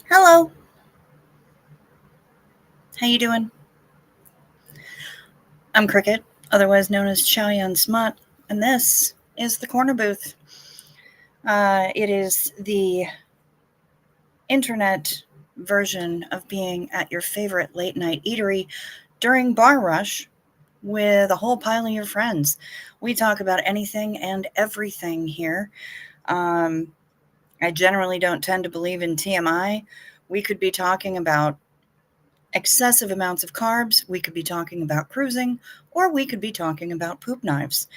Hello, how you doing? I'm Cricket, otherwise known as Chow Smut, and this is the Corner Booth. It is the internet version of being at your favorite late night eatery during bar rush with a whole pile of your friends. We talk about anything and everything here. Um, I generally don't tend to believe in TMI. We could be talking about excessive amounts of carbs, we could be talking about cruising, or we could be talking about poop knives.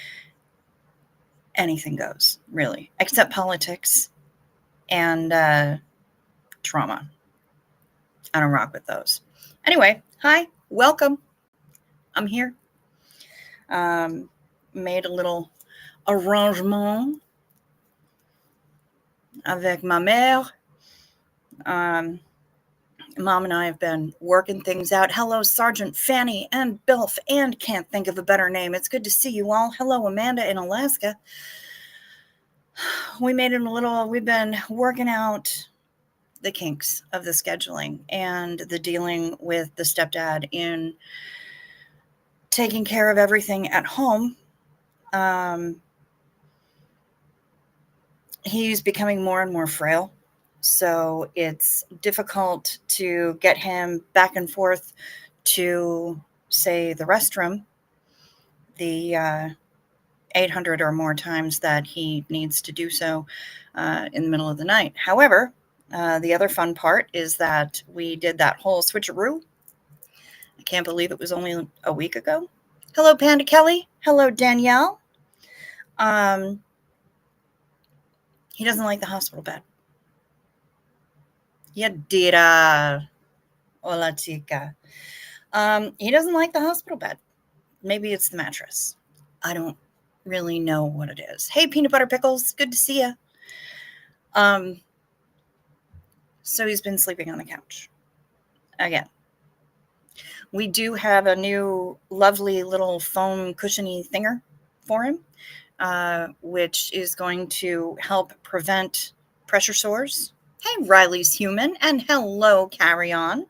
Anything goes, really, except politics and trauma. I don't rock with those. Anyway, hi, welcome. I'm here. Um, Made a little arrangement avec ma mère. Um, Mom and I have been working things out. Hello, Sergeant Fanny and Bilf, and can't think of a better name. It's good to see you all. Hello, Amanda in Alaska. We've been working out the kinks of the scheduling and the dealing with the stepdad in taking care of everything at home. He's becoming more and more frail. So it's difficult to get him back and forth to, say, the restroom, the 800 or more times that he needs to do so in the middle of the night. However, the other fun part is that we did that whole switcheroo. I can't believe it was only a week ago. Hello, Panda Kelly. Hello, Danielle. He doesn't like the hospital bed. Yadira. Hola, chica. He doesn't like the hospital bed. Maybe it's the mattress. I don't really know what it is. Hey, Peanut Butter Pickles. Good to see you. So he's been sleeping on the couch. Again. We do have a new lovely little foam cushiony thinger for him, which is going to help prevent pressure sores. Hey, Riley's human, and hello, Carry On.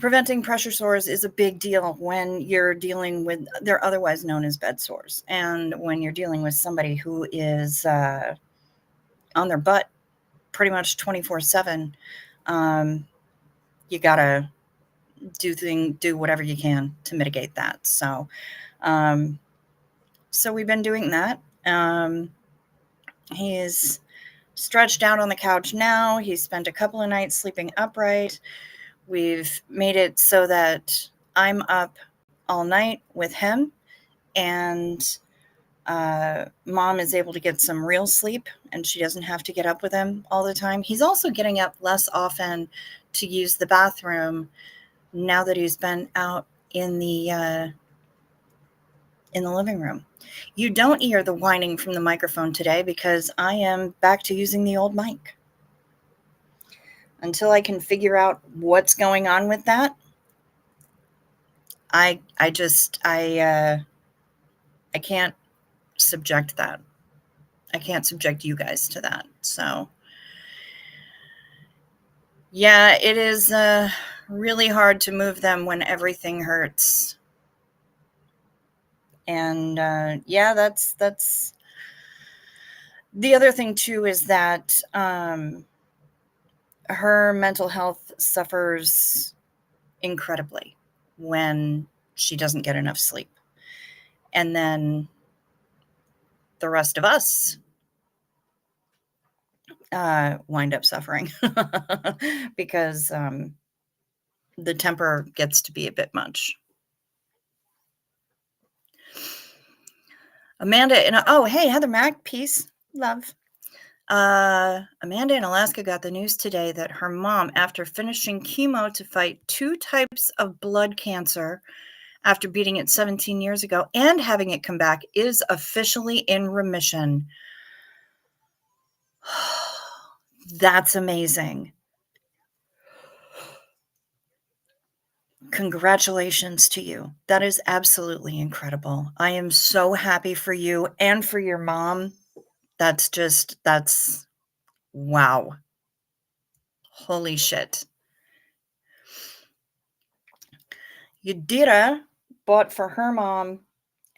Preventing pressure sores is a big deal when you're dealing with, they're otherwise known as bed sores. And when you're dealing with somebody who is on their butt pretty much 24/7, you got to do whatever you can to mitigate that. So we've been doing that. He is stretched out on the couch now. He's spent a couple of nights sleeping upright. We've made it so that I'm up all night with him, and Mom is able to get some real sleep, and she doesn't have to get up with him all the time. He's also getting up less often to use the bathroom now that he's been out in the living room. You don't hear the whining from the microphone today because I am back to using the old mic. Until I can figure out what's going on with that, I can't subject that. I can't subject you guys to that. So yeah, it is really hard to move them when everything hurts. And yeah, that's the other thing too, is that her mental health suffers incredibly when she doesn't get enough sleep. And then the rest of us wind up suffering because the temper gets to be a bit much. Amanda, hey, Heather Mack, peace, love. Amanda in Alaska got the news today that her mom, after finishing chemo to fight 2 types of blood cancer after beating it 17 years ago and having it come back, is officially in remission. That's amazing. Congratulations to you. That is absolutely incredible. I am so happy for you and for your mom. That's wow. Holy shit. Yadira bought for her mom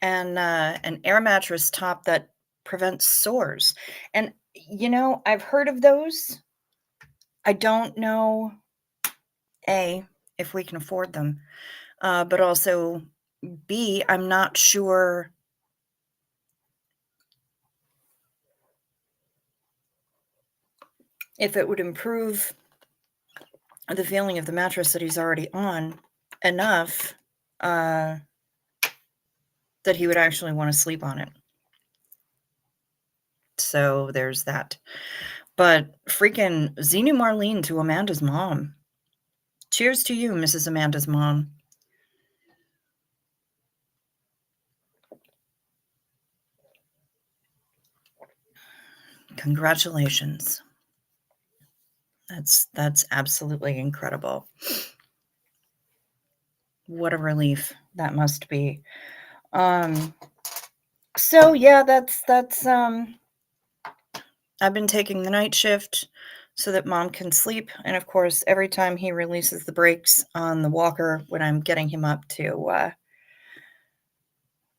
an air mattress top that prevents sores. And, I've heard of those. I don't know, A, if we can afford them, but also, B, I'm not sure if it would improve the feeling of the mattress that he's already on enough uh, that he would actually want to sleep on it. So there's that. But freaking Xenu Marlene to Amanda's mom. Cheers to you, Mrs. Amanda's mom. Congratulations. That's absolutely incredible. What a relief that must be. So yeah, that's I've been taking the night shift so that mom can sleep, and of course, every time he releases the brakes on the walker when I'm getting him up to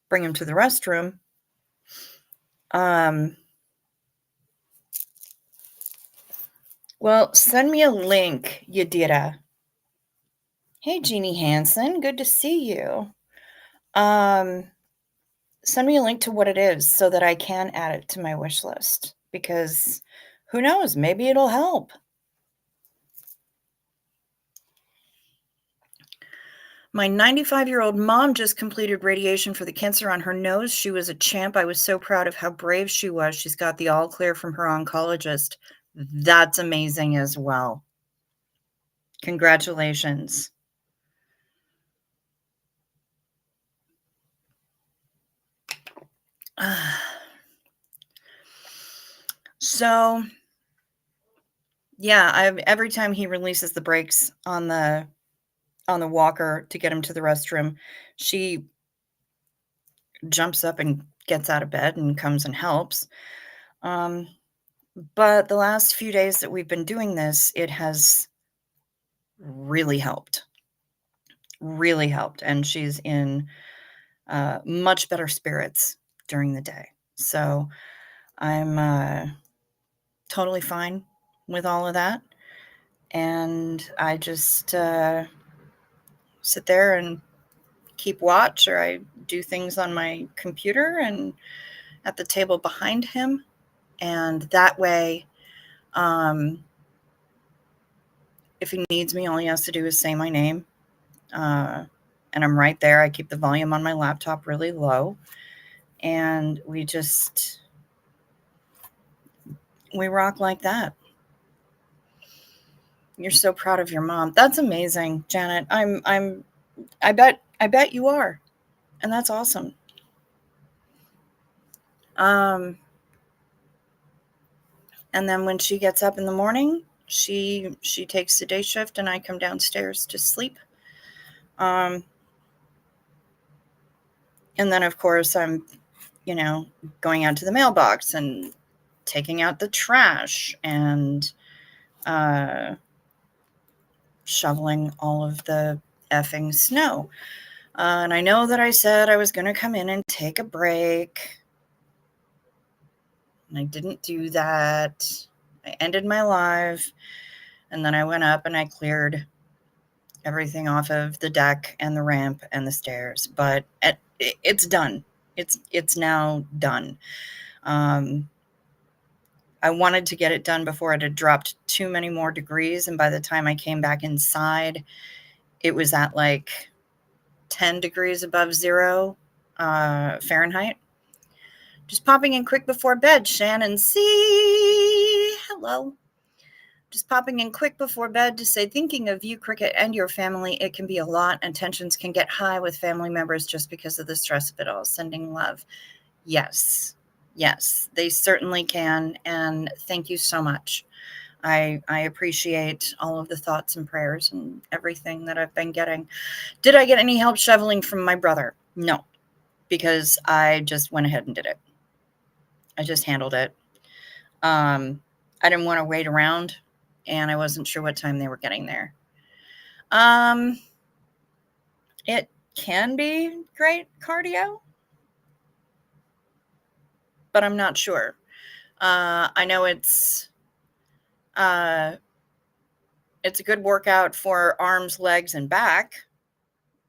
bring him to the restroom, well, send me a link, Yadira. Hey, Jeannie Hansen, good to see you. Send me a link to what it is so that I can add it to my wish list, because who knows, maybe it'll help. My 95-year-old mom just completed radiation for the cancer on her nose. She was a champ. I was so proud of how brave she was. She's got the all clear from her oncologist. That's amazing as well. Congratulations. So, yeah, every time he releases the brakes on the walker to get him to the restroom, she jumps up and gets out of bed and comes and helps. But the last few days that we've been doing this, it has really helped. Really helped. And she's in much better spirits during the day. So I'm totally fine with all of that. And I just sit there and keep watch, or I do things on my computer and at the table behind him. And that way, if he needs me, all he has to do is say my name. And I'm right there. I keep the volume on my laptop really low. And we rock like that. You're so proud of your mom. That's amazing, Janet. I bet you are. And that's awesome. And then when she gets up in the morning, she takes the day shift and I come downstairs to sleep. And then of course I'm, going out to the mailbox and taking out the trash and shoveling all of the effing snow. And I know that I said I was going to come in and take a break. And I didn't do that. I ended my live. And then I went up and I cleared everything off of the deck and the ramp and the stairs. But it's done. It's now done. I wanted to get it done before it had dropped too many more degrees. And by the time I came back inside, it was at like 10 degrees above zero Fahrenheit. Just popping in quick before bed, Shannon C. Hello. Just popping in quick before bed to say, thinking of you, Cricket, and your family. It can be a lot, and tensions can get high with family members just because of the stress of it all. Sending love. Yes, they certainly can. And thank you so much. I appreciate all of the thoughts and prayers and everything that I've been getting. Did I get any help shoveling from my brother? No, because I just went ahead and did it. I just handled it. I didn't want to wait around and I wasn't sure what time they were getting there. It can be great cardio, but I'm not sure. I know it's a good workout for arms, legs, and back,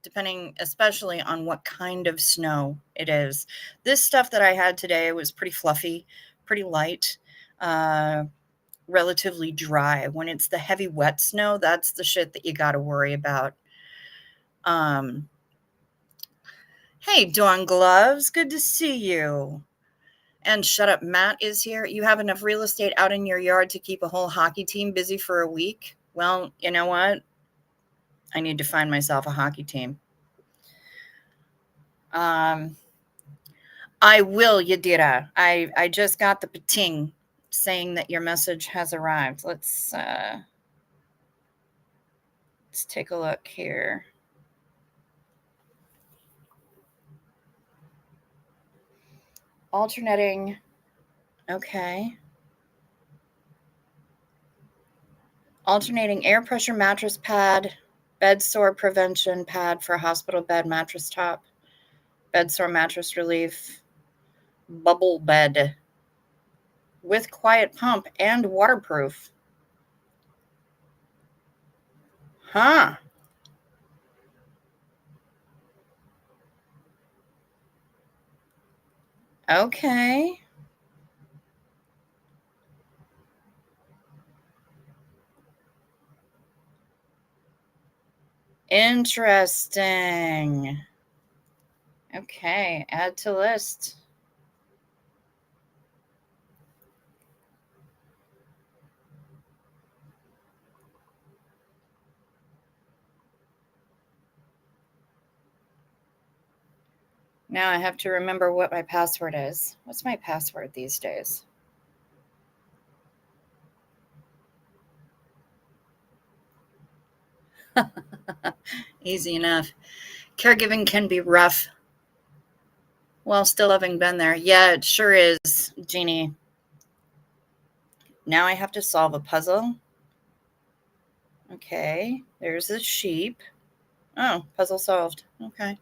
depending especially on what kind of snow it is. This stuff that I had today was pretty fluffy, pretty light, relatively dry. When it's the heavy, wet snow, that's the shit that you got to worry about. Hey, Dawn Gloves, good to see you. And Shut Up Matt is here. You have enough real estate out in your yard to keep a whole hockey team busy for a week? Well, you know what? I need to find myself a hockey team. I will, Yadira. I just got the pating saying that your message has arrived. Let's take a look here. Alternating. Okay. Alternating air pressure mattress pad, bed sore prevention pad for hospital bed mattress top, bed sore mattress relief, bubble bed with quiet pump and waterproof. Huh. Okay. Interesting. Okay, add to list. Now I have to remember what my password is. What's my password these days? Easy enough. Caregiving can be rough while still having been there. Yeah, it sure is, Jeannie. Now I have to solve a puzzle. Okay, there's a sheep. Oh, puzzle solved. Okay.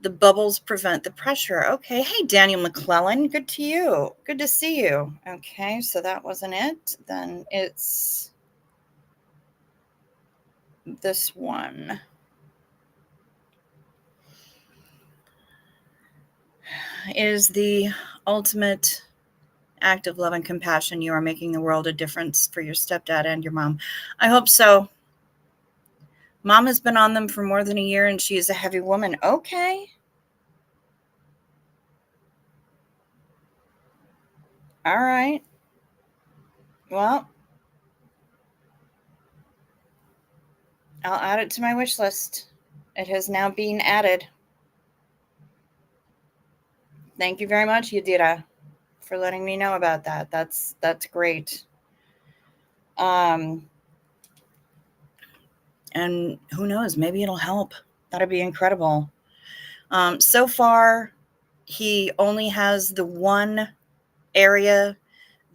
The bubbles prevent the pressure. Okay. Hey, Daniel McClellan. Good to you. Good to see you. Okay, so that wasn't it. Then it's this one. Is the ultimate act of love and compassion. You are making the world a difference for your stepdad and your mom. I hope so. Mom has been on them for more than a year and she is a heavy woman. Okay. All right. Well, I'll add it to my wish list. It has now been added. Thank you very much, Yadira, for letting me know about that. That's great. And who knows, maybe it'll help. That'd be incredible. So far, he only has the one area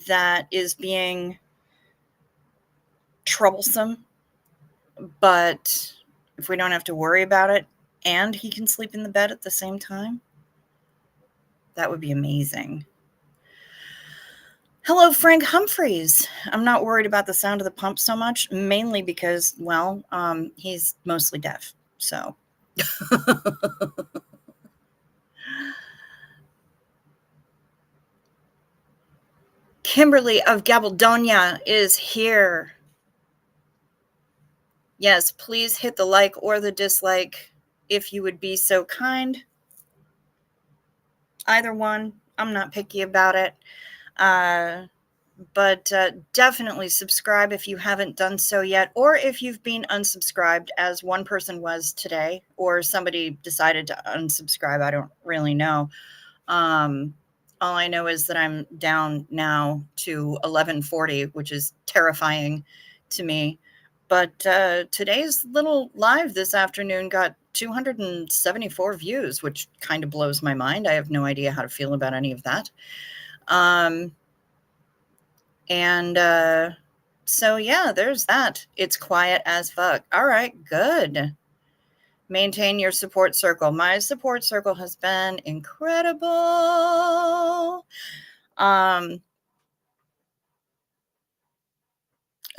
that is being troublesome, but if we don't have to worry about it and he can sleep in the bed at the same time, that would be amazing. Hello, Frank Humphreys. I'm not worried about the sound of the pump so much, mainly because, well, he's mostly deaf, so. Kimberly of Gabaldonia is here. Yes, please hit the like or the dislike if you would be so kind. Either one. I'm not picky about it. But definitely subscribe if you haven't done so yet, or if you've been unsubscribed, as one person was today, or somebody decided to unsubscribe. I don't really know. All I know is that I'm down now to 1140, which is terrifying to me. But today's little live this afternoon got 274 views, which kind of blows my mind. I have no idea how to feel about any of that. And so, yeah, there's that. It's quiet as fuck. All right, good. Maintain your support circle. My support circle has been incredible.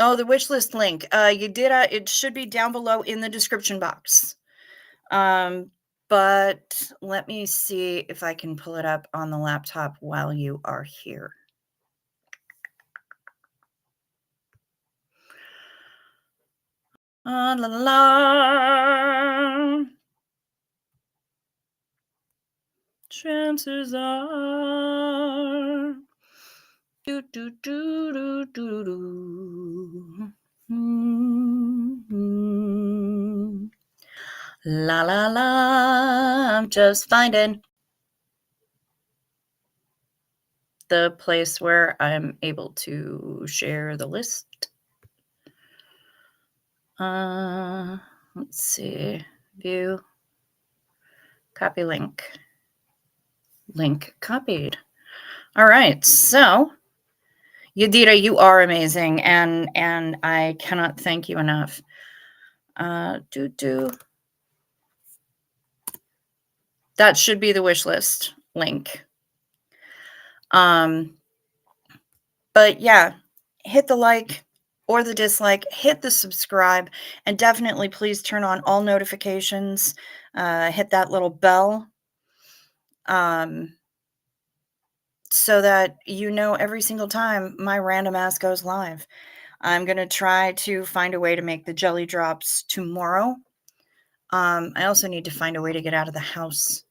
Oh, the wish list link. It should be down below in the description box. But let me see if I can pull it up on the laptop while you are here. La la. Chances are. Do do do do do do. Mm-hmm. La la la. I'm just finding the place where I'm able to share the list. Let's see. View. Copy link. Link copied. All right. So, Yadira, you are amazing, and I cannot thank you enough. That should be the wish list link. But yeah, hit the like or the dislike, hit the subscribe, and definitely please turn on all notifications. Hit that little bell. So that you know every single time my random ass goes live. I'm going to try to find a way to make the jelly drops tomorrow. I also need to find a way to get out of the house.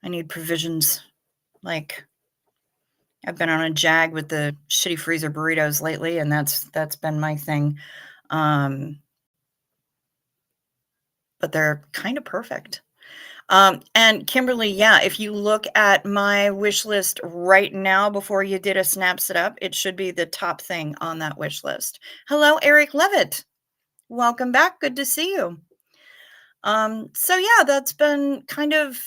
I need provisions. Like, I've been on a jag with the shitty freezer burritos lately, and that's been my thing. But they're kind of perfect. And Kimberly, yeah, if you look at my wish list right now before you did a snaps it up, it should be the top thing on that wish list. Hello, Eric Levitt. Welcome back. Good to see you. So yeah, that's been kind of,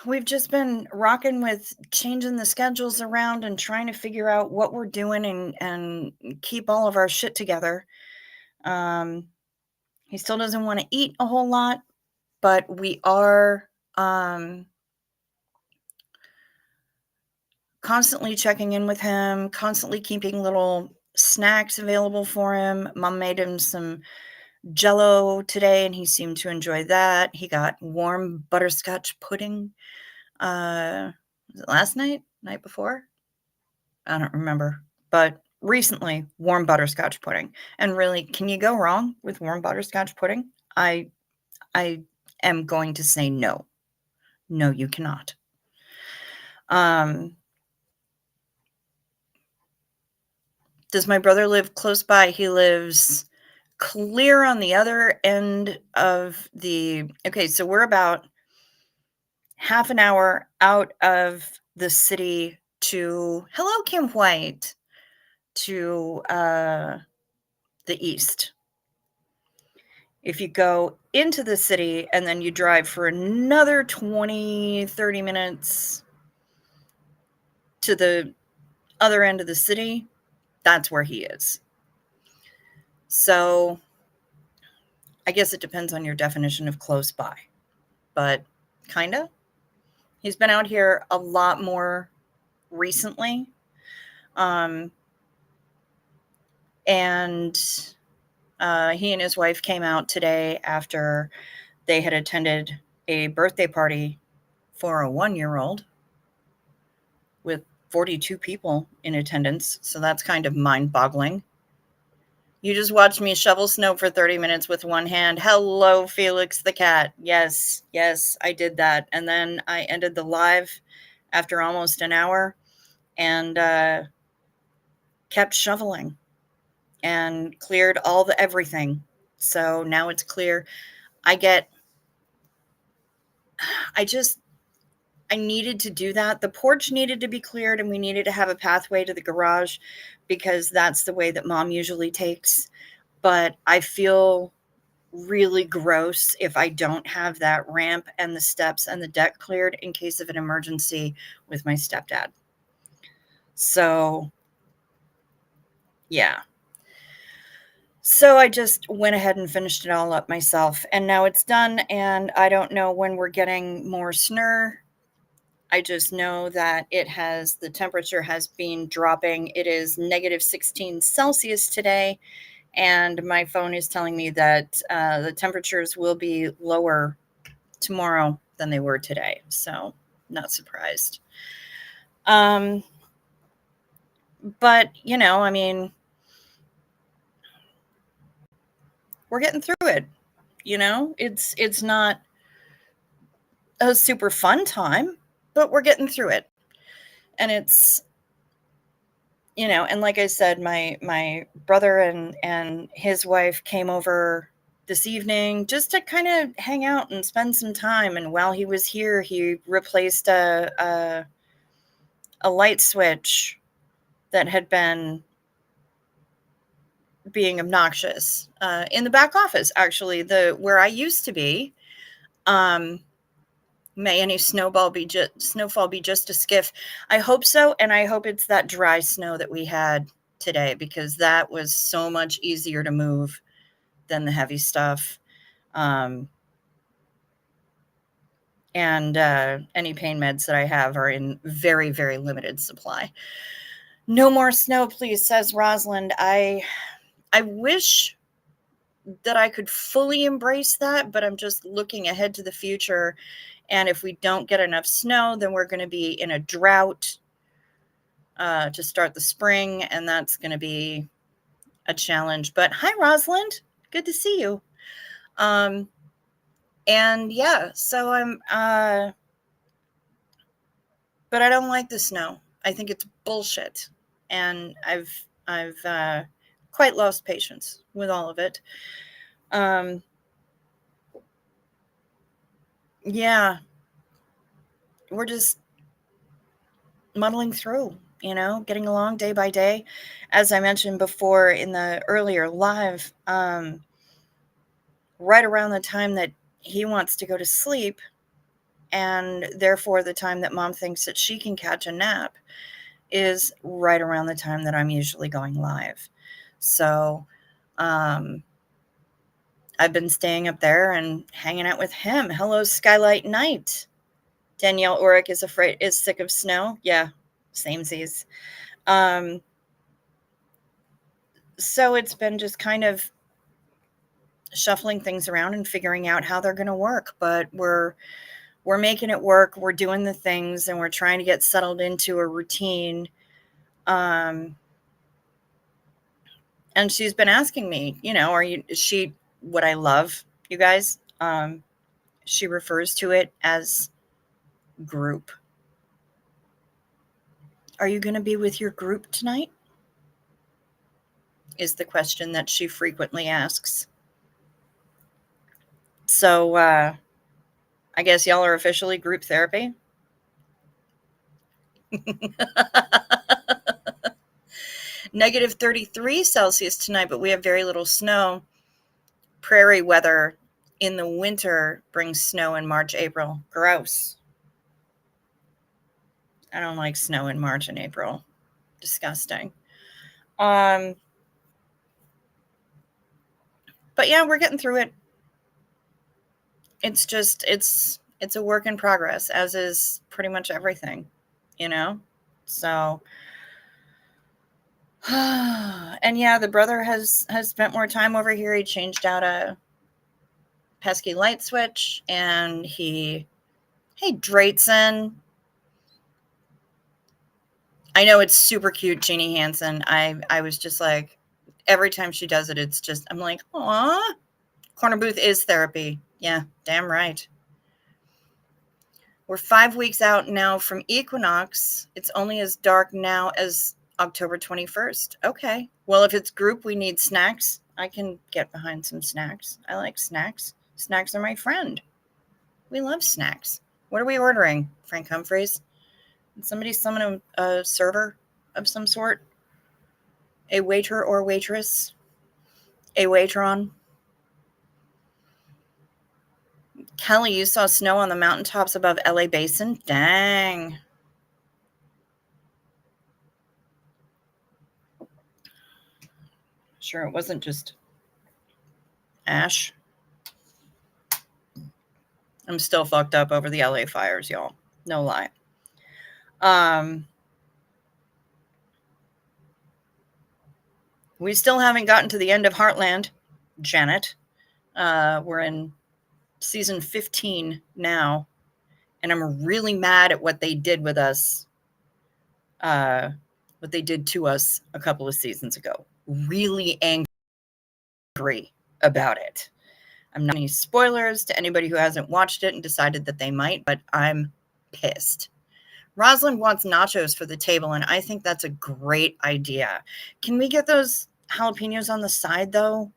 we've just been rocking with changing the schedules around and trying to figure out what we're doing and keep all of our shit together. He still doesn't want to eat a whole lot, but we are constantly checking in with him, constantly keeping little snacks available for him. Mom made him some Jello today, and he seemed to enjoy that. He got warm butterscotch pudding. Was it last night before? I don't remember, but recently, warm butterscotch pudding. And really, can you go wrong with warm butterscotch pudding? I am going to say no. No, you cannot. Does my brother live close by? He lives clear on the other end of the. Okay, so we're about half an hour out of the city to. Hello, Kim White. To the east. If you go into the city and then you drive for another 20, 30 minutes to the other end of the city, that's where he is. So I guess it depends on your definition of close by, but kinda. He's been out here a lot more recently. And he and his wife came out today after they had attended a birthday party for a 1-year-old with 42 people in attendance. So that's kind of mind-boggling. You just watched me shovel snow for 30 minutes with one hand. Hello, Felix the cat. Yes, I did that. And then I ended the live after almost an hour and kept shoveling and cleared all the everything. So now it's clear. I needed to do that. The porch needed to be cleared and we needed to have a pathway to the garage because that's the way that Mom usually takes. But I feel really gross if I don't have that ramp and the steps and the deck cleared in case of an emergency with my stepdad. So, yeah. So I just went ahead and finished it all up myself, and now it's done, and I don't know when we're getting more snow. I just know that the temperature has been dropping. It is -16 Celsius today, and my phone is telling me that the temperatures will be lower tomorrow than they were today. So, not surprised. Um, but, I mean, we're getting through it. It's not a super fun time, but we're getting through it. And it's, and like I said, my brother and his wife came over this evening just to kind of hang out and spend some time. And while he was here, he replaced a light switch that had been being obnoxious in the back office. Actually, the where I used to be. Um, May any snowfall be just a skiff. I hope so, and I hope it's that dry snow that we had today, because that was so much easier to move than the heavy stuff. And any pain meds that I have are in very, very limited supply. No more snow, please, says Rosalind. I wish that I could fully embrace that, but I'm just looking ahead to the future. And if we don't get enough snow, then we're going to be in a drought to start the spring, and that's going to be a challenge. But hi, Rosalind. Good to see you. And yeah, so but I don't like the snow. I think it's bullshit. And I've quite lost patience with all of it. Yeah, we're just muddling through, getting along day by day. As I mentioned before in the earlier live, right around the time that he wants to go to sleep, and therefore the time that mom thinks that she can catch a nap, is right around the time that I'm usually going live. So, I've been staying up there and hanging out with him. Hello, Skylight Night. Danielle Orick is sick of snow. Yeah, samesies. So it's been just kind of shuffling things around and figuring out how they're going to work, but we're making it work. We're doing the things, and we're trying to get settled into a routine. And she's been asking me, what I love, you guys. She refers to it as group. Are you going to be with your group tonight? Is the question that she frequently asks. So, I guess y'all are officially group therapy. -33 Celsius tonight, but we have very little snow. Prairie weather in the winter brings snow in March, April. Gross. I don't like snow in March and April. Disgusting. But yeah, we're getting through it. It's just it's a work in progress, as is pretty much everything, So and yeah, the brother has spent more time over here. He changed out a pesky light switch, and hey, Drayton. I know it's super cute, Jeannie Hansen. I was just like, every time she does it, it's just, I'm like, aw. Corner booth is therapy. Yeah, damn right. We're 5 weeks out now from equinox. It's only as dark now as October 21st. Okay. Well, if it's group, we need snacks. I can get behind some snacks. I like snacks. Snacks are my friend. We love snacks. What are we ordering, Frank Humphreys? Did somebody summon a server of some sort? A waiter or waitress? A waitron? Kelly, you saw snow on the mountaintops above LA Basin? Dang. Sure, it wasn't just ash. I'm still fucked up over the LA fires, y'all. No lie. We still haven't gotten to the end of Heartland, Janet. We're in season 15 now, and I'm really mad at what they did with us, what they did to us a couple of seasons ago. Really angry about it. I'm not any spoilers to anybody who hasn't watched it and decided that they might, but I'm pissed. Rosalind wants nachos for the table, and I think that's a great idea. Can we get those jalapenos on the side, though?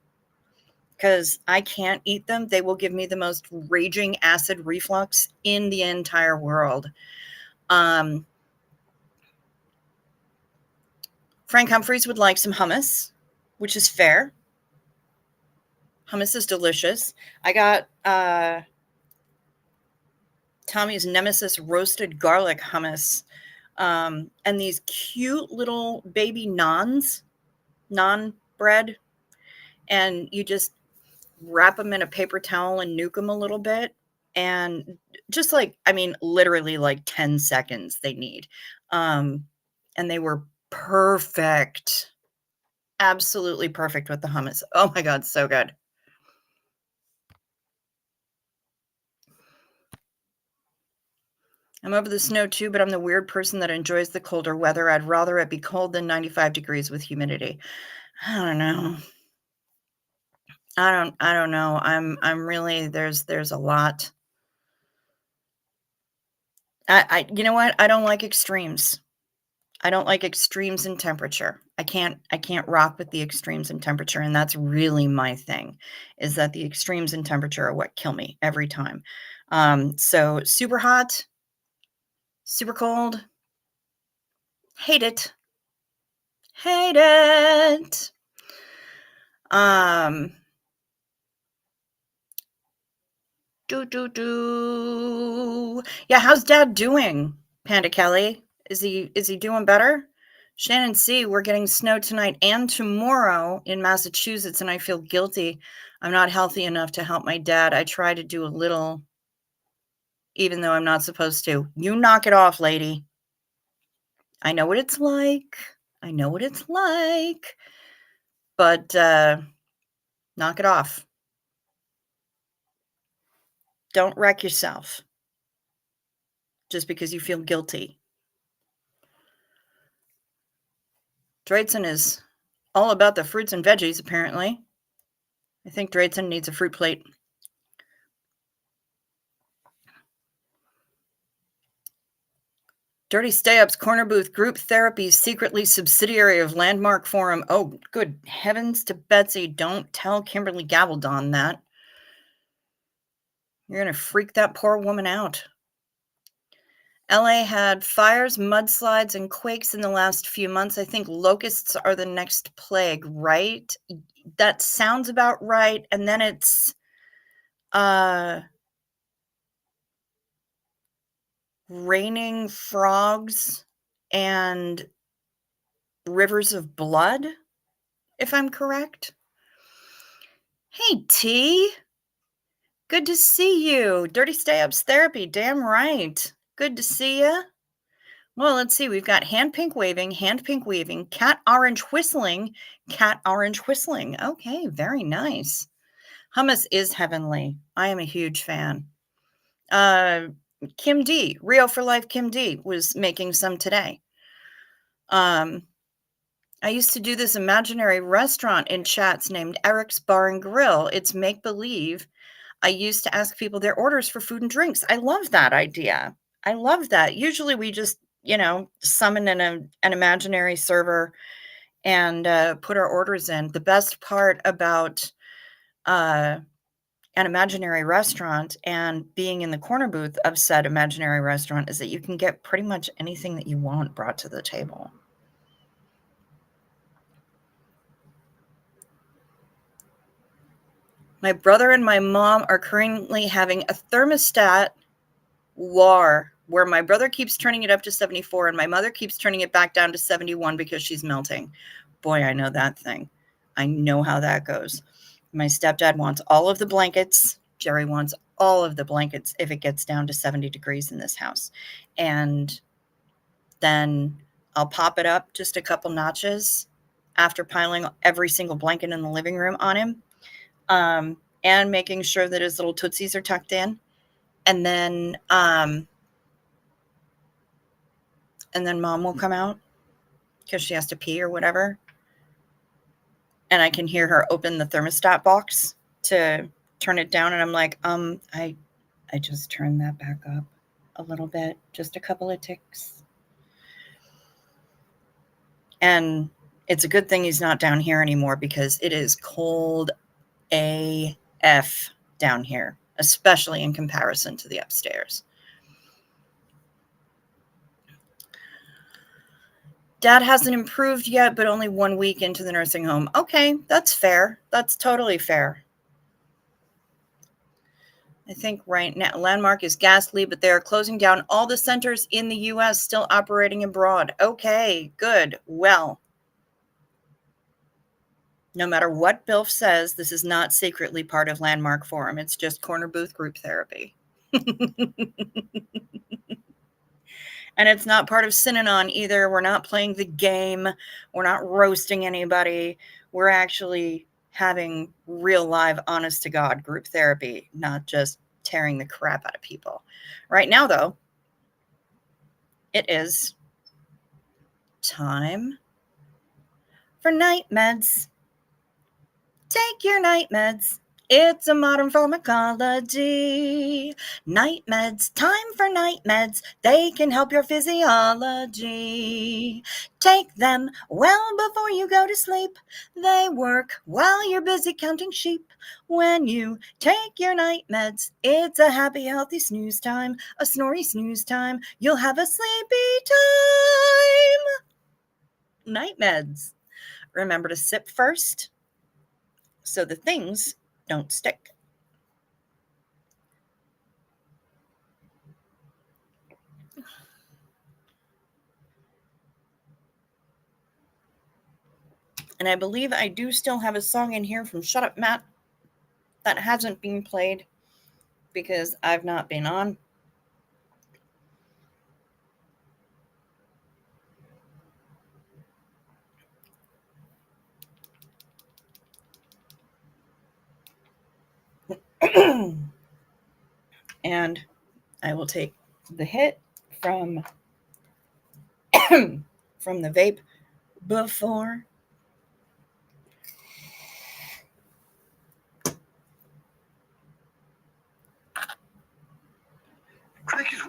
Because I can't eat them. They will give me the most raging acid reflux in the entire world. Frank Humphreys would like some hummus, which is fair. Hummus is delicious. I got Tommy's Nemesis roasted garlic hummus, and these cute little baby naan bread, and you just wrap them in a paper towel and nuke them a little bit, and just like, I mean, literally like 10 seconds they need. And they were perfect, absolutely perfect with the hummus. Oh my God, so good. I'm over the snow too, but I'm the weird person that enjoys the colder weather. I'd rather it be cold than 95 degrees with humidity. I don't know. I don't know. I'm really, there's a lot. You know what? I don't like extremes. I don't like extremes in temperature. I can't rock with the extremes in temperature, and that's really my thing, is that the extremes in temperature are what kill me every time. So super hot, super cold, hate it. Hate it. Yeah, how's Dad doing, Panda Kelly? Is he doing better? Shannon C, we're getting snow tonight and tomorrow in Massachusetts, and I feel guilty. I'm not healthy enough to help my dad. I try to do a little, even though I'm not supposed to. You knock it off, lady. I know what it's like. I know what it's like. But knock it off. Don't wreck yourself just because you feel guilty. Dreidson is all about the fruits and veggies, apparently. I think Dreidson needs a fruit plate. Dirty Stay-Up's Corner Booth Group Therapy, secretly subsidiary of Landmark Forum. Oh, good heavens to Betsy. Don't tell Kimberly Gabaldon that. You're going to freak that poor woman out. LA had fires, mudslides, and quakes in the last few months. I think locusts are the next plague, right? That sounds about right. And then it's raining frogs and rivers of blood, if I'm correct. Hey, T. Good to see you. Dirty Stay-Ups Therapy. Damn right. Good to see you. Well, let's see. We've got hand pink waving, cat orange whistling. Okay, very nice. Hummus is heavenly. I am a huge fan. Kim D, Rio for Life Kim D, was making some today. I used to do this imaginary restaurant in chats named Eric's Bar and Grill. It's make-believe. I used to ask people their orders for food and drinks. I love that idea. I love that. Usually we just, summon an imaginary server and put our orders in. The best part about an imaginary restaurant and being in the corner booth of said imaginary restaurant is that you can get pretty much anything that you want brought to the table. My brother and my mom are currently having a thermostat war where my brother keeps turning it up to 74 and my mother keeps turning it back down to 71 because she's melting. Boy, I know that thing. I know how that goes. My stepdad wants all of the blankets. Jerry wants all of the blankets if it gets down to 70 degrees in this house. And then I'll pop it up just a couple notches after piling every single blanket in the living room on him, and making sure that his little tootsies are tucked in. And then mom will come out because she has to pee or whatever. And I can hear her open the thermostat box to turn it down. And I'm like, I just turned that back up a little bit, just a couple of ticks. And it's a good thing he's not down here anymore because it is cold AF down here, especially in comparison to the upstairs. Dad hasn't improved yet, but only 1 week into the nursing home. Okay, that's fair. That's totally fair. I think right now Landmark is ghastly, but they're closing down all the centers in the U.S., still operating abroad. Okay, good. Well, no matter what Bilf says, this is not secretly part of Landmark Forum. It's just corner booth group therapy. And it's not part of Synanon either. We're not playing the game. We're not roasting anybody. We're actually having real live, honest to God group therapy, not just tearing the crap out of people. Right now, though, it is time for night meds. Take your night meds. It's a modern pharmacology. Night meds, time for night meds. They can help your physiology. Take them well before you go to sleep. They work while you're busy counting sheep. When you take your night meds, it's a happy, healthy snooze time. A snory snooze time. You'll have a sleepy time. Night meds. Remember to sip first so the things don't stick. And I believe I do still have a song in here from Shut Up Matt that hasn't been played because I've not been on. And I will take the hit from the vape before. Cricket's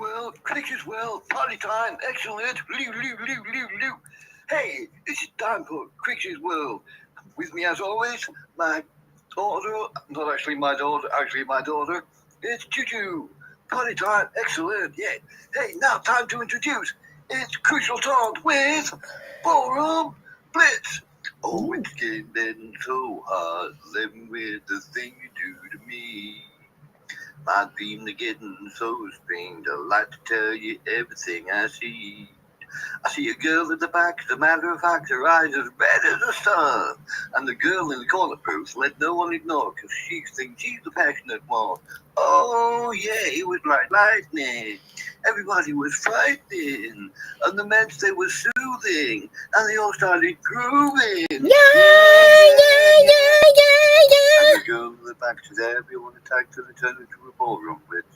well, party time, excellent, loo. Hey, it's time for Cricket's World. With me as always, my daughter, not actually my daughter, it's Choo-Choo. Party time, excellent, yeah. Hey, now time to introduce, it's Crucial Talk with Ballroom Blitz. Oh, it's getting so hard, living with the thing you do to me. My dreams are getting so strange, I like to tell you everything I see. I see a girl at the back, as a matter of fact, her eyes as red as the sun. And the girl in the corner booth let no one ignore, cause she thinks she's the passionate one. Oh yeah, it was like lightning. Everybody was frightened, and the men they were soothing, and they all started grooving. And the girl in the back said, everyone attacked till it turned into a ballroom blitz.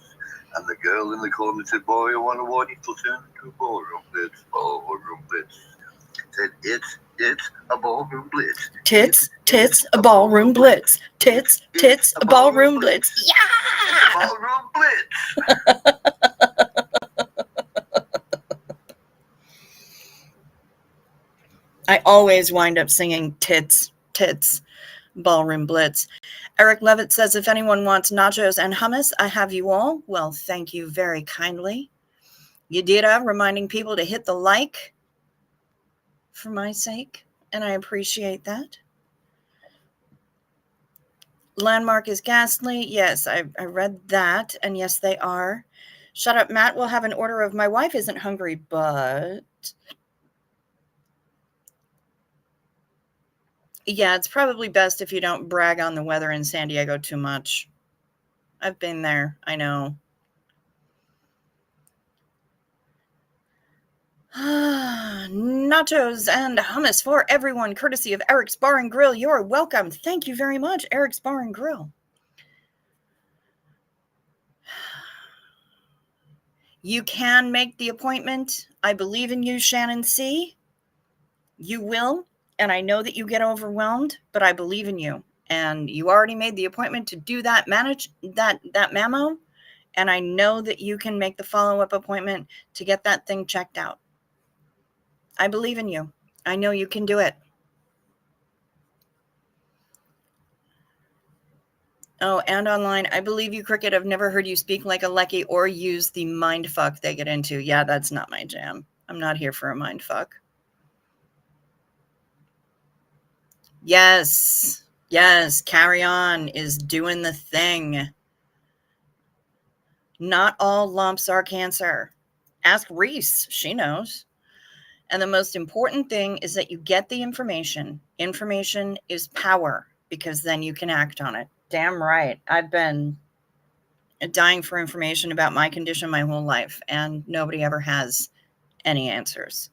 And the girl in the corner said, boy, I wonder what it'll turn into a ballroom blitz. Ballroom blitz. Said, it's a ballroom blitz. Tits, a ballroom blitz. Tits, a ballroom blitz. Yeah! It's a ballroom blitz. I always wind up singing tits, ballroom blitz. Eric Levitt says, if anyone wants nachos and hummus, I have you all. Well, thank you very kindly. Yadira reminding people to hit the like for my sake, and I appreciate that. Landmark is ghastly. Yes, I read that, and yes, they are. Shut Up Matt will have an order of my wife isn't hungry, but Yeah, it's probably best if you don't brag on the weather in San Diego too much. I've been there. I know. Nachos and hummus for everyone, courtesy of Eric's Bar and Grill. You're welcome. Thank you very much, Eric's Bar and Grill. You can make the appointment. I believe in you, Shannon C. You will. And I know that you get overwhelmed, but I believe in you. And you already made the appointment to do that that memo. And I know that you can make the follow-up appointment to get that thing checked out. I believe in you. I know you can do it. Oh, and online, I believe you, Cricket. I've never heard you speak like a Lecky or use the mind fuck they get into. Yeah, that's not my jam. I'm not here for a mind fuck. Yes. Yes. Carry On is doing the thing. Not all lumps are cancer. Ask Reese. She knows. And the most important thing is that you get the information. Information is power because then you can act on it. Damn right. I've been dying for information about my condition my whole life, and nobody ever has any answers.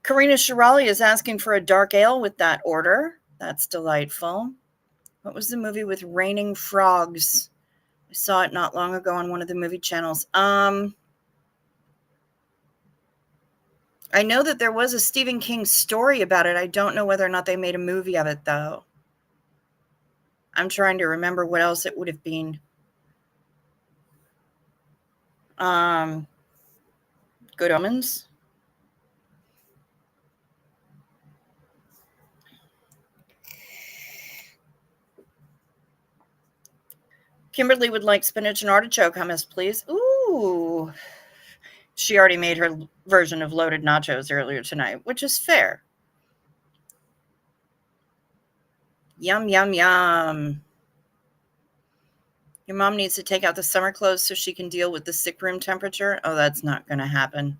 Karina Shirali is asking for a dark ale with that order. That's delightful. What was the movie with raining frogs? I saw it not long ago on one of the movie channels. I know that there was a Stephen King story about it. I don't know whether or not they made a movie of it, though. I'm trying to remember what else it would have been. Good Omens. Kimberly would like spinach and artichoke hummus, please. Ooh. She already made her version of loaded nachos earlier tonight, which is fair. Yum, yum, yum. Your mom needs to take out the summer clothes so she can deal with the sick room temperature. Oh, that's not going to happen.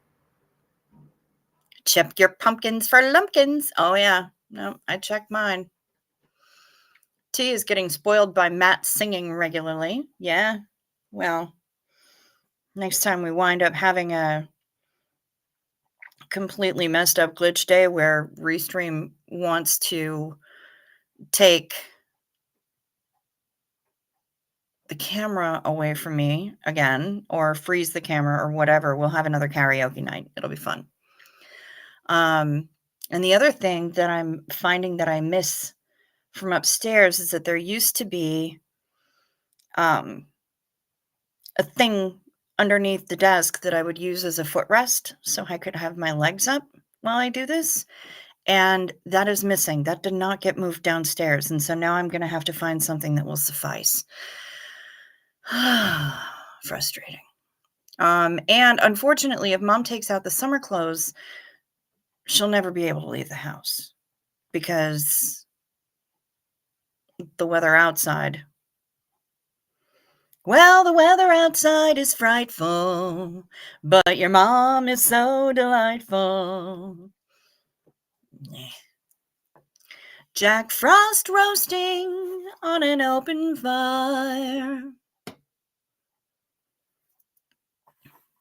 Check your pumpkins for lumpkins. Oh, yeah. No, I checked mine. T is getting spoiled by Matt singing regularly. Yeah. Well, next time we wind up having a completely messed up glitch day where Restream wants to take the camera away from me again or freeze the camera or whatever, we'll have another karaoke night. It'll be fun. And the other thing that I'm finding that I miss from upstairs is that there used to be a thing underneath the desk that I would use as a footrest so I could have my legs up while I do this. And that is missing. That did not get moved downstairs. And so now I'm going to have to find something that will suffice. Frustrating. And unfortunately, if mom takes out the summer clothes, she'll never be able to leave the house because the weather outside. Well, the weather outside is frightful, but your mom is so delightful. Jack Frost roasting on an open fire.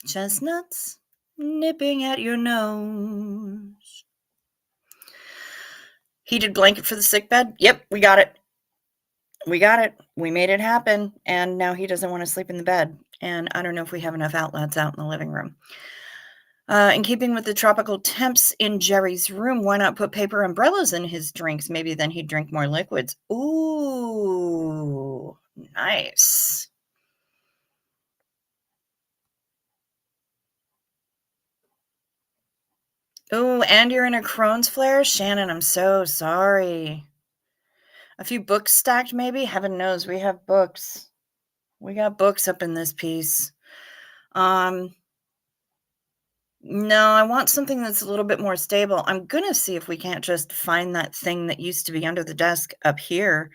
Chestnuts nipping at your nose. Heated blanket for the sick bed? Yep, we got it. We got it. We made it happen. And now he doesn't want to sleep in the bed. And I don't know if we have enough outlets out in the living room. In keeping with the tropical temps in Jerry's room, why not put paper umbrellas in his drinks? Maybe then he'd drink more liquids. Ooh, nice. Ooh, and you're in a Crohn's flare? Shannon, I'm so sorry. A few books stacked, maybe? Heaven knows, we have books. We got books up in this piece. No, I want something that's a little bit more stable. I'm gonna see if we can't just find that thing that used to be under the desk up here,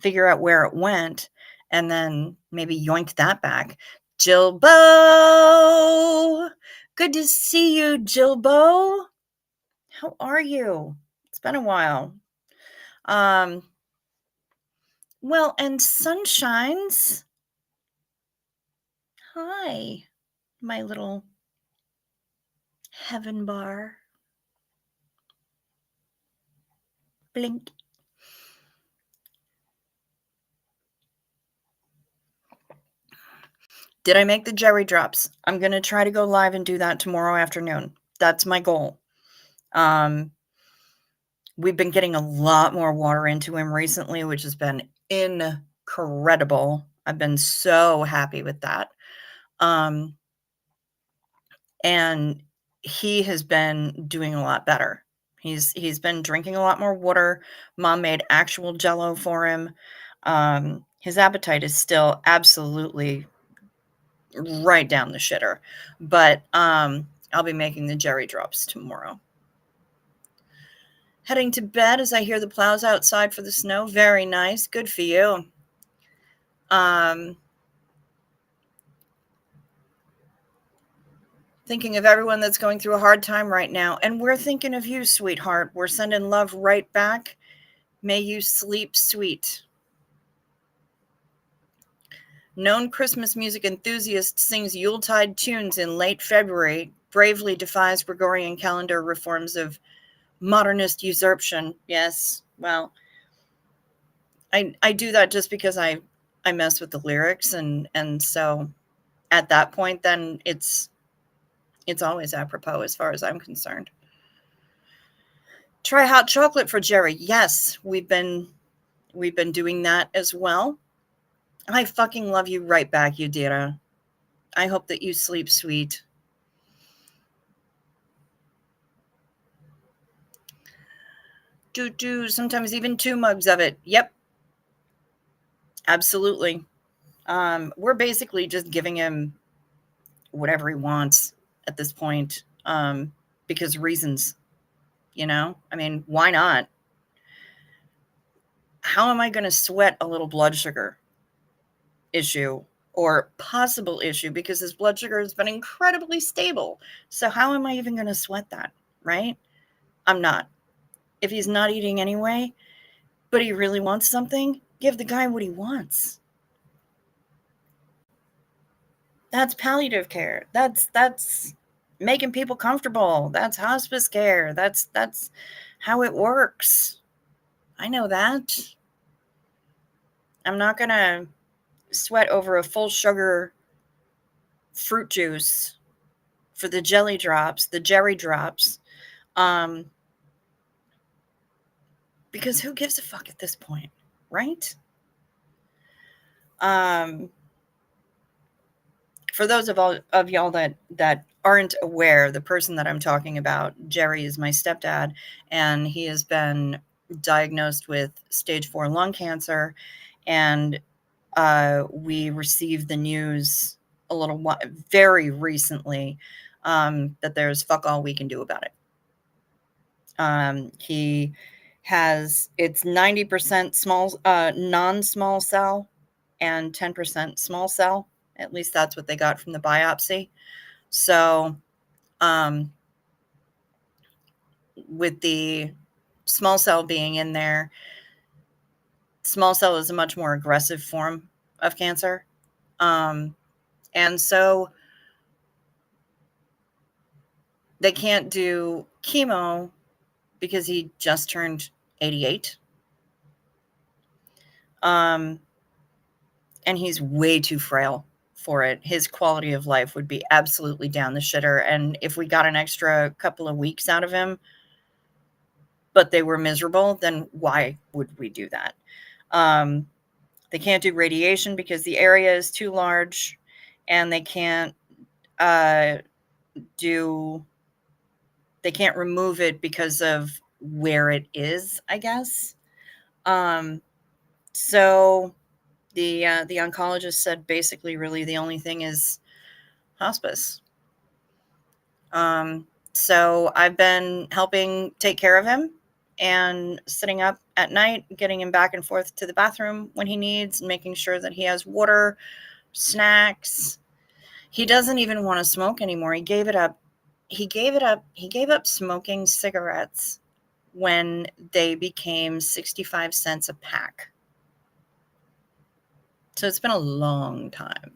figure out where it went, and then maybe yoink that back. Jilbo! Good to see you, Jilbo. How are you? It's been a while. Well, and Sunshine's. Hi, my little heaven bar. Blink. Did I make the Jerry drops? I'm going to try to go live and do that tomorrow afternoon. That's my goal. We've been getting a lot more water into him recently, which has been incredible. I've been so happy with that. And he has been doing a lot better. He's been drinking a lot more water. Mom made actual Jello for him. His appetite is still absolutely right down the shitter, but I'll be making the Jerry drops tomorrow. Heading to bed as I hear the plows outside for the snow. Very nice. Good for you. Thinking of everyone that's going through a hard time right now. And we're thinking of you, sweetheart. We're sending love right back. May you sleep sweet. Known Christmas music enthusiast sings Yuletide tunes in late February, bravely defies Gregorian calendar reforms of modernist usurpation. Yes, well, I do that just because I mess with the lyrics, and so at that point, then it's always apropos as far as I'm concerned. Try hot chocolate for Jerry. Yes, we've been doing that as well. I fucking love you right back, Yudira. I hope that you sleep sweet. Do sometimes even 2 mugs of it. Yep. Absolutely. We're basically just giving him whatever he wants at this point, because reasons, I mean, why not? How am I going to sweat a little blood sugar issue or possible issue, because his blood sugar has been incredibly stable? So how am I even going to sweat that, right? I'm not. If he's not eating anyway, but he really wants something, give the guy what he wants. That's palliative care. That's making people comfortable. That's hospice care. That's how it works. I know that. I'm not going to sweat over a full sugar fruit juice for the jelly drops, the Jerry drops. Because who gives a fuck at this point, right? For those of y'all that aren't aware, the person that I'm talking about, Jerry, is my stepdad, and he has been diagnosed with stage 4 lung cancer, and we received the news very recently, that there's fuck all we can do about it. He has, it's 90% small, non-small cell and 10% small cell. At least that's what they got from the biopsy. So, with the small cell being in there, small cell is a much more aggressive form of cancer. And so they can't do chemo because he just turned 88. And he's way too frail for it. His quality of life would be absolutely down the shitter. And if we got an extra couple of weeks out of him, but they were miserable, then why would we do that? They can't do radiation because the area is too large, and they can't they can't remove it because of where it is, I guess. So the oncologist said basically really the only thing is hospice. So I've been helping take care of him and sitting up at night, getting him back and forth to the bathroom when he needs, and making sure that he has water, snacks. He doesn't even want to smoke anymore. He gave it up. He gave up smoking cigarettes when they became 65 cents a pack. So it's been a long time.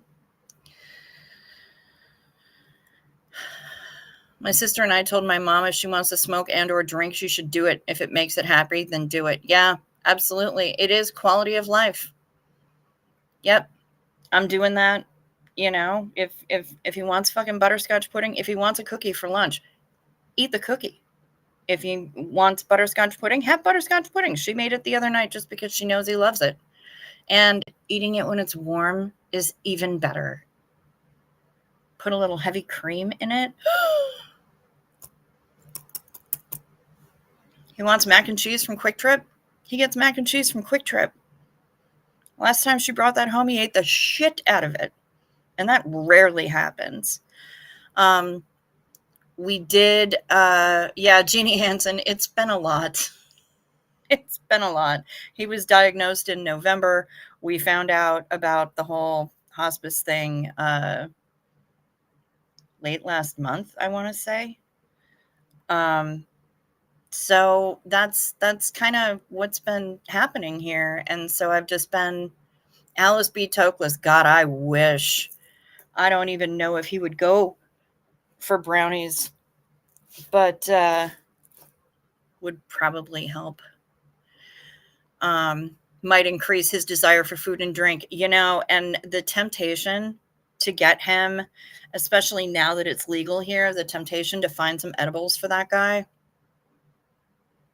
My sister and I told my mom if she wants to smoke and or drink, she should do it. If it makes it happy, then do it. Yeah, absolutely. It is quality of life. Yep. I'm doing that. You know, if he wants fucking butterscotch pudding, if he wants a cookie for lunch, eat the cookie. If he wants butterscotch pudding, have butterscotch pudding. She made it the other night just because she knows he loves it. And eating it when it's warm is even better. Put a little heavy cream in it. He wants mac and cheese from Quick Trip. He gets mac and cheese from Quick Trip. Last time she brought that home, he ate the shit out of it. And that rarely happens. We did, Jeannie Hansen, it's been a lot. It's been a lot. He was diagnosed in November. We found out about the whole hospice thing late last month, I want to say. So that's kind of what's been happening here. And so I've just been Alice B. Tokeless. God, I wish. I don't even know if he would go for brownies, but would probably help. Might increase his desire for food and drink, and the temptation to get him, especially now that it's legal here, the temptation to find some edibles for that guy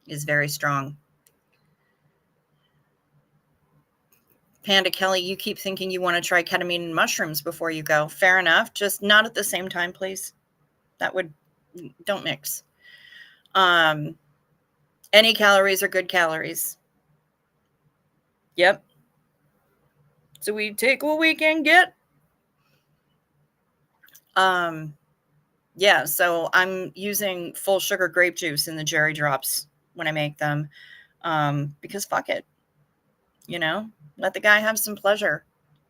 is very strong. Panda Kelly, you keep thinking you want to try ketamine and mushrooms before you go. Fair enough. Just not at the same time, please. Don't mix. Any calories are good calories. Yep. So we take what we can get. Yeah, so I'm using full sugar grape juice in the Jerry drops when I make them, because fuck it, let the guy have some pleasure.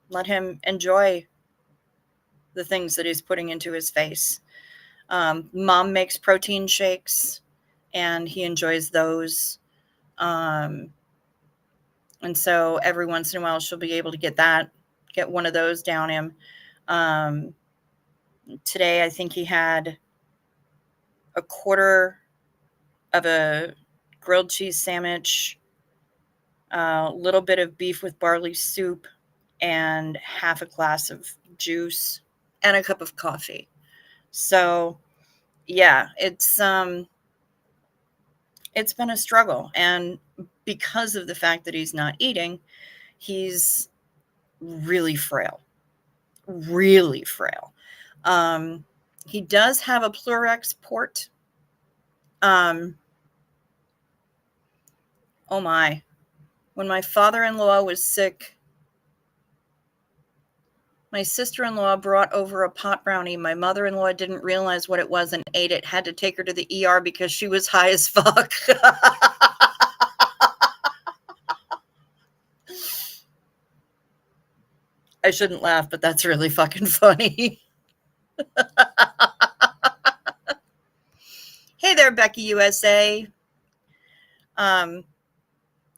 Let him enjoy the things that he's putting into his face. Mom makes protein shakes, and he enjoys those. And so every once in a while, she'll be able to get one of those down him. Today, I think he had a quarter of a grilled cheese sandwich, a little bit of beef with barley soup, and half a glass of juice and a cup of coffee. So yeah, it's been a struggle. And because of the fact that he's not eating, he's really frail. Really frail. He does have a Plurex port. Oh my. When my father-in-law was sick, my sister-in-law brought over a pot brownie. My mother-in-law didn't realize what it was and ate it. Had to take her to the ER because she was high as fuck. I shouldn't laugh, but that's really fucking funny. Hey there, Becky USA.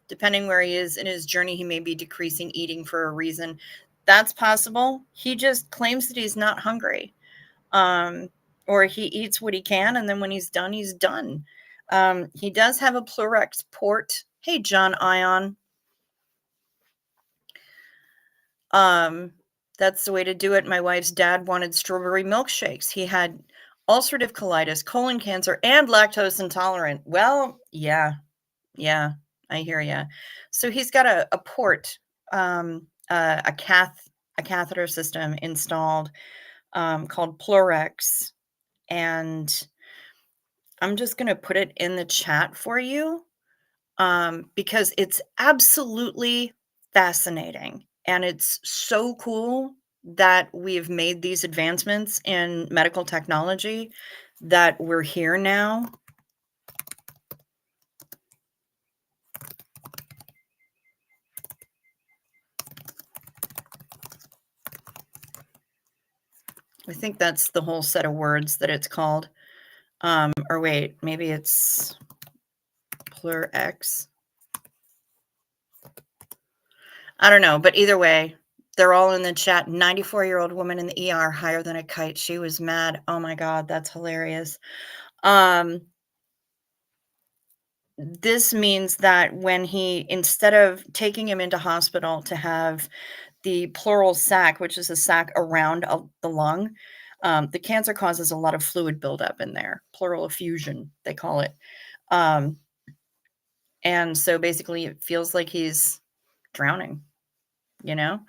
Depending where he is in his journey, he may be decreasing eating for a reason. That's possible. He just claims that he's not hungry. Or he eats what he can, and then when he's done, he's done. He does have a Plurex port. Hey, John Ion. That's the way to do it. My wife's dad wanted strawberry milkshakes. He had ulcerative colitis, colon cancer, and lactose intolerant. Well, yeah, I hear ya. So he's got a port, a catheter system installed, called Plurex, and I'm just going to put it in the chat for you, because it's absolutely fascinating. And it's so cool that we've made these advancements in medical technology, that we're here now. I think that's the whole set of words that it's called. Or wait, maybe it's Doppler X. I don't know, but either way, they're all in the chat. 94-year-old woman in the ER, higher than a kite. She was mad. Oh my God, that's hilarious. This means that when instead of taking him into hospital to have the pleural sac, which is a sac around the lung, the cancer causes a lot of fluid buildup in there. Pleural effusion, they call it. And so basically it feels like he's drowning, you know?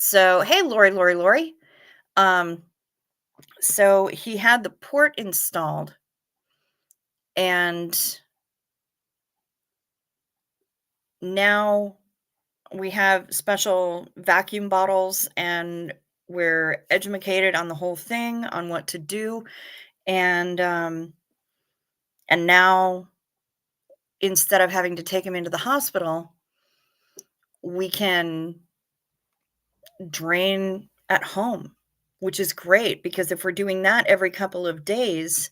So, hey, Lori. So he had the port installed, and now we have special vacuum bottles, and we're educated on the whole thing, on what to do. And now, instead of having to take him into the hospital, we can drain at home, which is great, because if we're doing that every couple of days,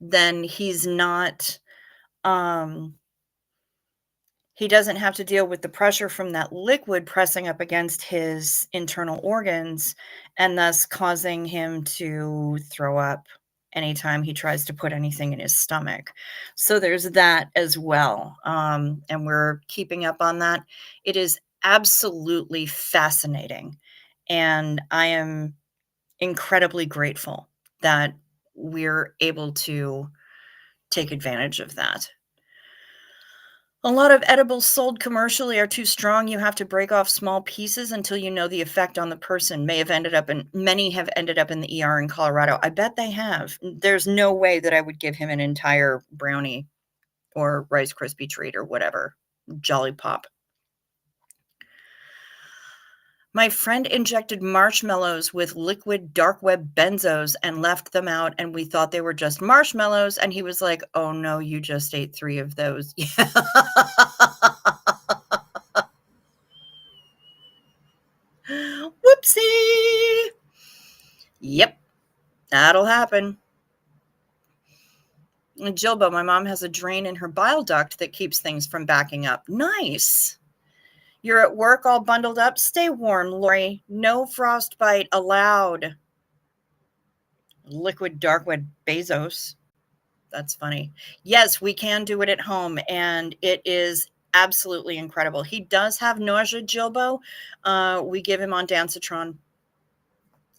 then he's not, he doesn't have to deal with the pressure from that liquid pressing up against his internal organs and thus causing him to throw up anytime he tries to put anything in his stomach. So there's that as well. And we're keeping up on that. It is absolutely fascinating. And I am incredibly grateful that we're able to take advantage of that. A lot of edibles sold commercially are too strong. You have to break off small pieces until you know the effect on the person. Many have ended up in the ER in Colorado. I bet they have. There's no way that I would give him an entire brownie or Rice Krispie treat or whatever. Jolly Pop. My friend injected marshmallows with liquid dark web benzos and left them out, and we thought they were just marshmallows, and he was like, "Oh no, you just ate 3 of those." Yeah. Whoopsie. Yep, that'll happen. Jilbo, my mom has a drain in her bile duct that keeps things from backing up. Nice. You're at work all bundled up. Stay warm, Lori. No frostbite allowed. Liquid dark web Bezos. That's funny. Yes, we can do it at home, and it is absolutely incredible. He does have nausea, Jilbo. We give him ondansetron.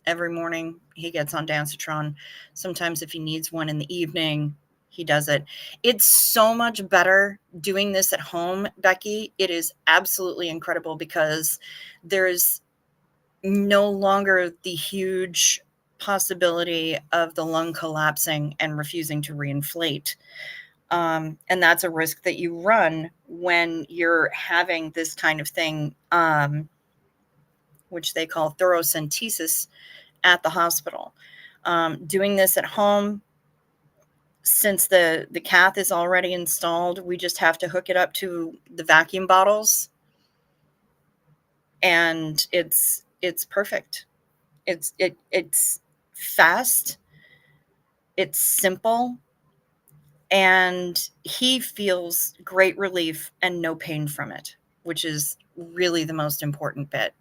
Every morning he gets ondansetron. Sometimes if he needs one in the evening, he does it. It's so much better doing this at home, Becky. It is absolutely incredible because there's no longer the huge possibility of the lung collapsing and refusing to reinflate. And that's a risk that you run when you're having this kind of thing, which they call thoracentesis at the hospital. Doing this at home, since the cath is already installed, we just have to hook it up to the vacuum bottles, and it's perfect. It's fast, it's simple, and he feels great relief and no pain from it, which is really the most important bit.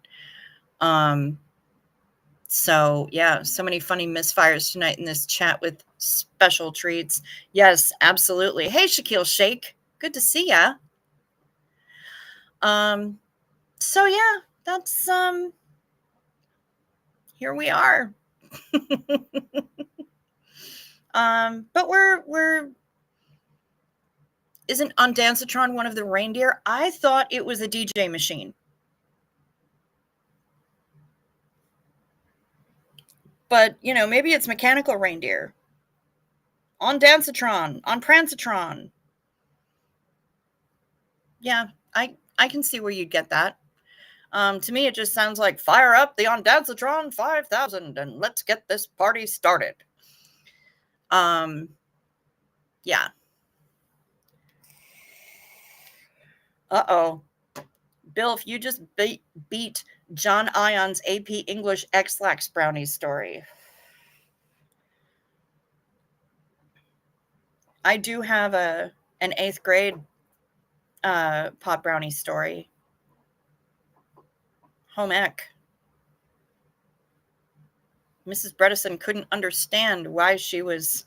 So yeah, so many funny misfires tonight in this chat with special treats. Yes, absolutely. Hey, Shaquille Shake, good to see ya. So yeah, that's here we are. But we're isn't ondansetron one of the reindeer? I thought it was a DJ machine. But, you know, maybe it's mechanical reindeer. Ondansetron, on Prancetron. Yeah, I can see where you'd get that. To me, it just sounds like fire up the Ondansetron 5000 and let's get this party started. Yeah. Uh-oh. Bill, if you just beat John Ion's AP English X-Lax brownies story. I do have a an 8th grade pot brownie story. Home ec. Mrs. Bredesen couldn't understand why she was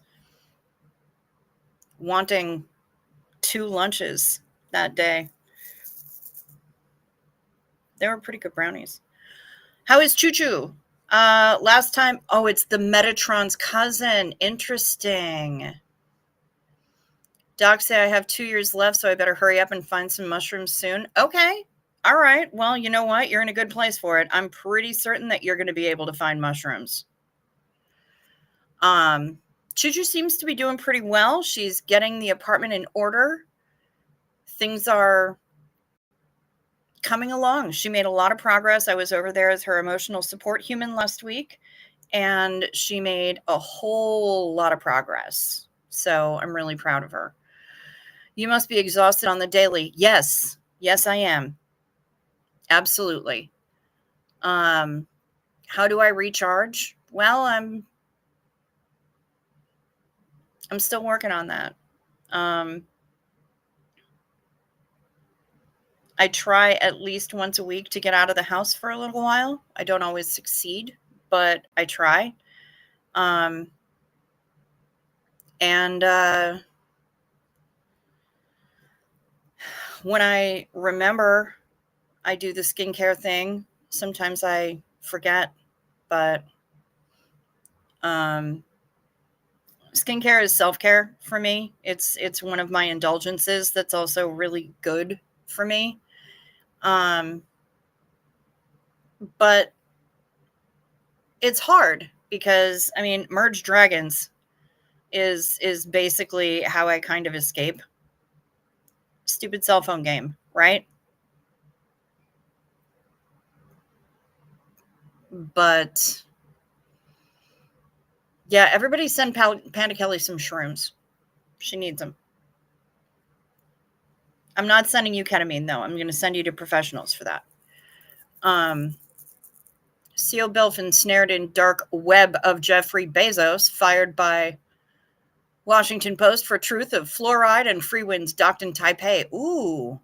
wanting 2 lunches that day. They were pretty good brownies. How is Choo Choo? Last time, it's the Metatron's cousin. Interesting. Docs say I have 2 years left, so I better hurry up and find some mushrooms soon. Okay. All right. Well, you know what? You're in a good place for it. I'm pretty certain that you're going to be able to find mushrooms. Choo Choo seems to be doing pretty well. She's getting the apartment in order. Things are coming along. She made a lot of progress. I was over there as her emotional support human last week, and she made a whole lot of progress. So I'm really proud of her. You must be exhausted on the daily. Yes. Yes, I am. Absolutely. How do I recharge? Well, I'm still working on that. I try at least once a week to get out of the house for a little while. I don't always succeed, but I try. And when I remember, I do the skincare thing. Sometimes I forget, but skincare is self-care for me. It's one of my indulgences that's also really good for me. But it's hard because Merge Dragons is basically how I kind of escape. Stupid cell phone game, right? But yeah, everybody send Panda Kelly some shrooms. She needs them. I'm not sending you ketamine, though. I'm going to send you to professionals for that. Seal Bilf ensnared in dark web of Jeffrey Bezos, fired by Washington Post for truth of fluoride and free winds docked in Taipei. Ooh,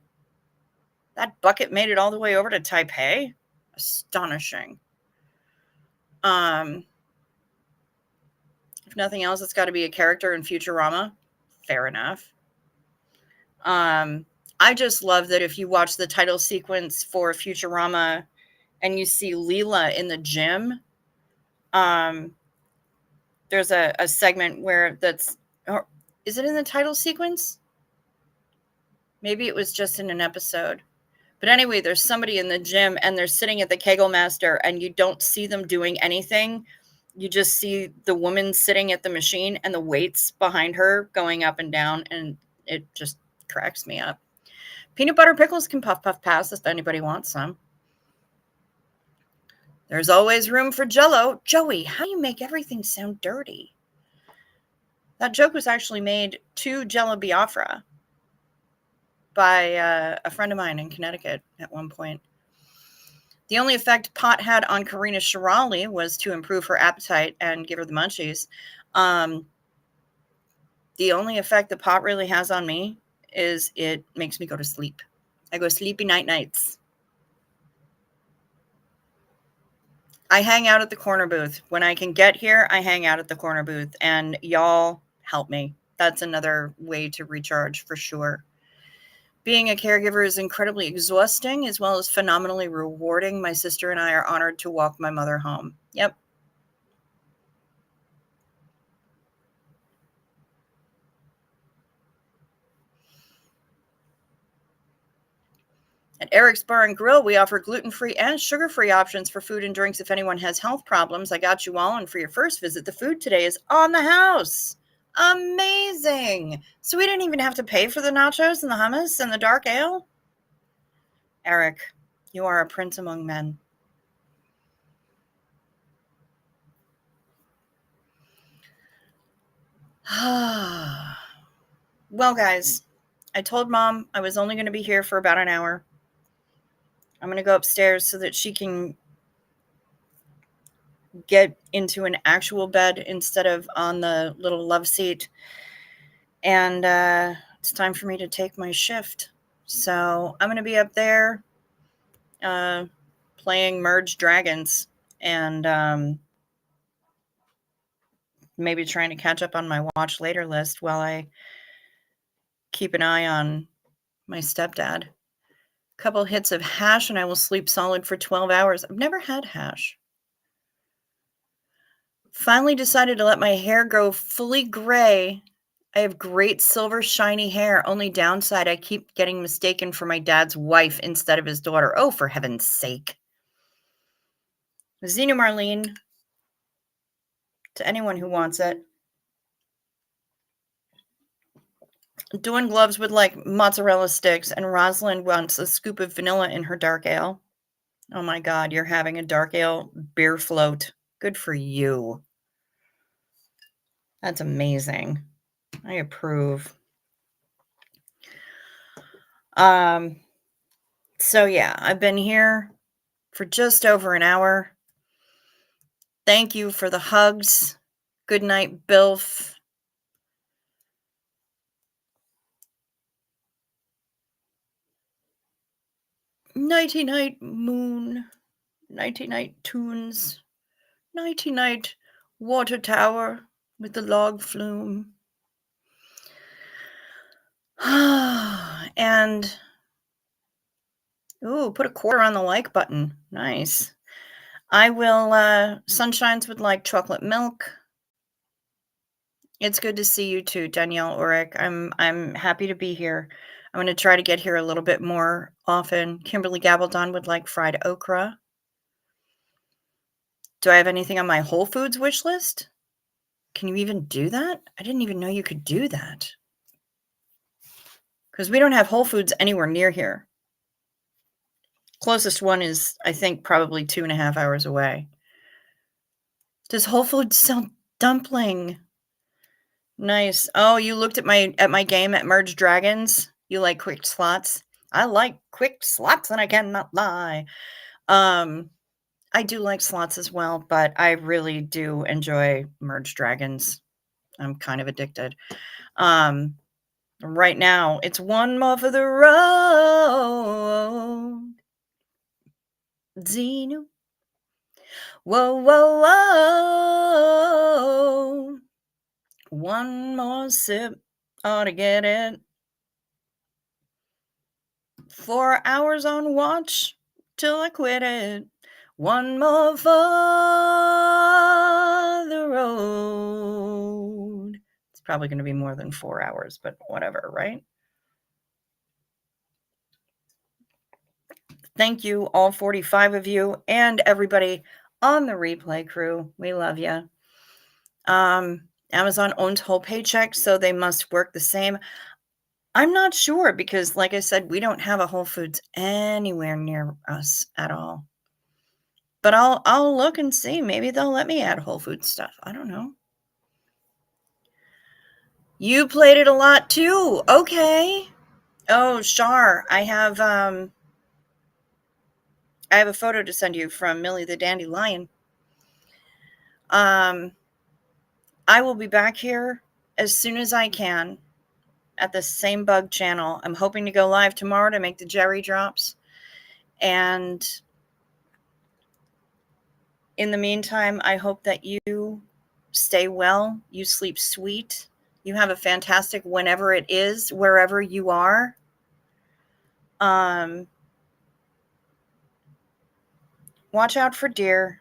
that bucket made it all the way over to Taipei? Astonishing. If nothing else, it's got to be a character in Futurama. Fair enough. I just love that if you watch the title sequence for Futurama and you see Leela in the gym, there's a segment where is it in the title sequence? Maybe it was just in an episode. But anyway, there's somebody in the gym and they're sitting at the Kegel Master and you don't see them doing anything. You just see the woman sitting at the machine and the weights behind her going up and down, and it just cracks me up. Peanut butter pickles can puff pass if anybody wants some. There's always room for Jell-O. Joey, how do you make everything sound dirty? That joke was actually made to Jello Biafra by a friend of mine in Connecticut at one point. The only effect pot had on Karina Shirali was to improve her appetite and give her the munchies. The only effect the pot really has on me is it makes me go to sleep. I go sleepy nights. I hang out at the corner booth. When I can get here, I hang out at the corner booth, and y'all help me. That's another way to recharge for sure. Being a caregiver is incredibly exhausting as well as phenomenally rewarding. My sister and I are honored to walk my mother home. Yep. At Eric's Bar and Grill, we offer gluten-free and sugar-free options for food and drinks if anyone has health problems. I got you all, and for your first visit, the food today is on the house. Amazing. So we didn't even have to pay for the nachos and the hummus and the dark ale? Eric, you are a prince among men. Well, guys, I told Mom I was only going to be here for about an hour. I'm going to go upstairs so that she can get into an actual bed instead of on the little love seat. And it's time for me to take my shift. So I'm going to be up there playing Merge Dragons and maybe trying to catch up on my watch later list while I keep an eye on my stepdad. A couple hits of hash and I will sleep solid for 12 hours. I've never had hash. Finally decided to let my hair go fully gray. I have great silver shiny hair. Only downside, I keep getting mistaken for my dad's wife instead of his daughter. Oh, for heaven's sake. Xena Marlene, to anyone who wants it. Dawn Gloves would like mozzarella sticks, and Rosalind wants a scoop of vanilla in her dark ale. Oh my God, you're having a dark ale beer float. Good for you. That's amazing. I approve. So yeah, I've been here for just over an hour. Thank you for the hugs. Good night, Bilf. Nighty night, moon. Nighty night, tunes. Nighty night, water tower with the log flume. And, ooh, put a quarter on the like button. Nice. I will, Sunshines would like chocolate milk. It's good to see you too, Danielle Oric. I'm happy to be here. I'm going to try to get here a little bit more often. Kimberly Gabaldon would like fried okra. Do I have anything on my Whole Foods wish list? Can you even do that? I didn't even know you could do that. Because we don't have Whole Foods anywhere near here. Closest one is, I think, probably 2.5 hours away. Does Whole Foods sell dumpling? Nice. Oh, you looked at my game at Merge Dragons? You like quick slots? I like quick slots and I cannot lie. I do like slots as well, but I really do enjoy Merge Dragons. I'm kind of addicted. Right now, it's one more for the road. Xenu. Whoa, whoa, whoa. One more sip ought to get it. 4 hours on watch till I quit it. One more for the road. It's probably going to be more than 4 hours, but whatever, right? Thank you, all 45 of you, and everybody on the replay crew. We love you. Amazon owns whole paychecks, so they must work the same. I'm not sure because, like I said, we don't have a Whole Foods anywhere near us at all. But I'll look and see. Maybe they'll let me add Whole Foods stuff. I don't know. You played it a lot too. Okay. Oh, Shar, I have a photo to send you from Millie the Dandelion. I will be back here as soon as I can at the same bug channel. I'm hoping to go live tomorrow to make the Jerry drops. And in the meantime, I hope that you stay well, you sleep sweet, you have a fantastic whenever it is, wherever you are. Watch out for deer.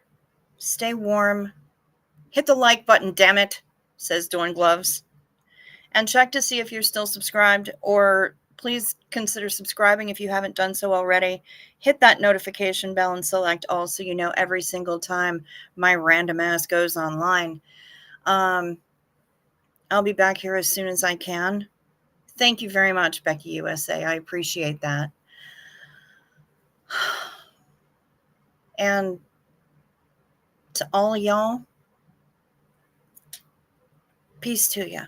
Stay warm. Hit the like button, damn it, says Dawn Gloves. And check to see if you're still subscribed, or please consider subscribing if you haven't done so already. Hit that notification bell and select all so you know every single time my random ass goes online. I'll be back here as soon as I can. Thank you very much, Becky USA. I appreciate that. And to all of y'all, peace to you.